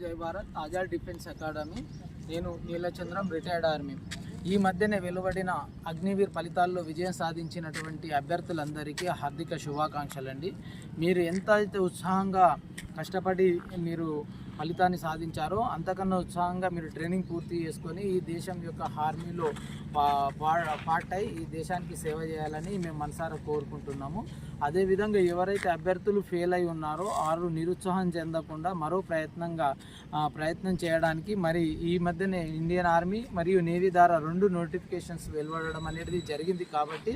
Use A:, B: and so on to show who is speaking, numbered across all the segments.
A: జై Bharat Azad defence academy. నేను నీలచంద్రం, retired army. ఈ మధ్యనే వెలువడిన అగ్నివీర్ ఫలితాల్లో విజయం సాధించినటువంటి అభ్యర్థులందరికీ హార్దిక శుభాకాంక్షలండి. మీరు ఎంత అయితే ఉత్సాహంగా కష్టపడి మీరు ఫలితాన్ని సాధించారో అంతకన్నా ఉత్సాహంగా మీరు ట్రైనింగ్ పూర్తి చేసుకొని ఈ దేశం యొక్క ఆర్మీలో పార్ట్ అయి ఈ దేశానికి సేవ చేయాలని మేము మనసారా కోరుకుంటున్నాము. అదేవిధంగా ఎవరైతే అభ్యర్థులు ఫెయిల్ అయి ఉన్నారో వారు నిరుత్సాహం చెందకుండా మరో ప్రయత్నం చేయడానికి మరి ఈ మధ్యనే ఇండియన్ ఆర్మీ మరియు నేవీ ద్వారా 2 నోటిఫికేషన్స్ వెలువడడం అనేది జరిగింది. కాబట్టి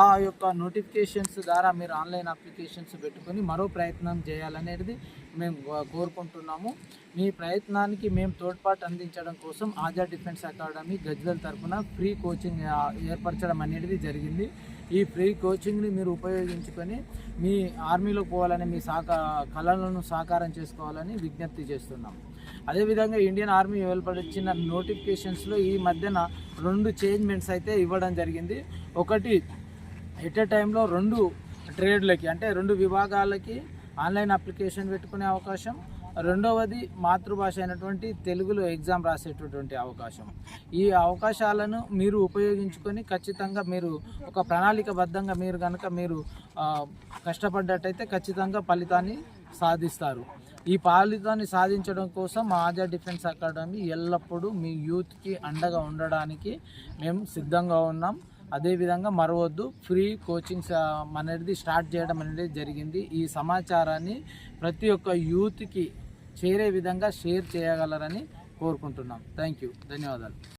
A: ఆ యొక్క నోటిఫికేషన్స్ ద్వారా మీరు ఆన్లైన్ అప్లికేషన్స్ పెట్టుకొని మరో ప్రయత్నం చేయాలనేది మేము కోరుకుంటున్నాము. మీ ప్రయత్నానికి మేము తోడ్పాటు అందించడం కోసం ఆజాద్ డిఫెన్స్ అకాడమీ గజ్వేల్ తరఫున ఫ్రీ కోచింగ్ ఏర్పరచడం అనేది జరిగింది. ఈ ఫ్రీ కోచింగ్ని మీరు ఉపయోగించుకొని మీ ఆర్మీలో పోవాలని మీ కళలను సాకారం చేసుకోవాలని విజ్ఞప్తి చేస్తున్నాం. అదేవిధంగా ఇండియన్ ఆర్మీ వెలువడించిన నోటిఫికేషన్స్లో ఈ మధ్యన 2 చేంజ్మెంట్స్ అయితే ఇవ్వడం జరిగింది. ఒకటి ఎట్ ఎ టైంలో 2 ట్రేడ్లకి అంటే 2 విభాగాలకి ఆన్లైన్ అప్లికేషన్ పెట్టుకునే అవకాశం, రెండవది మాతృభాష అయినటువంటి తెలుగులో ఎగ్జామ్ రాసేటటువంటి అవకాశం. ఈ అవకాశాలను మీరు ఉపయోగించుకొని ఖచ్చితంగా మీరు ఒక ప్రణాళికబద్ధంగా మీరు కష్టపడ్డట్టయితే ఖచ్చితంగా ఫలితాన్ని సాధిస్తారు. ఈ ఫలితాన్ని సాధించడం కోసం ఆజాద్ డిఫెన్స్ అకాడమీ ఎల్లప్పుడూ మీ యూత్కి అండగా ఉండడానికి మేము సిద్ధంగా ఉన్నాం. అదేవిధంగా మరవద్దు, ఫ్రీ కోచింగ్స్ అనేది స్టార్ట్ చేయడం అనేది జరిగింది. ఈ సమాచారాన్ని ప్రతి ఒక్క యూత్కి చేరే విధంగా షేర్ చేయగలరని కోరుకుంటున్నాం. థ్యాంక్ యూ, ధన్యవాదాలు.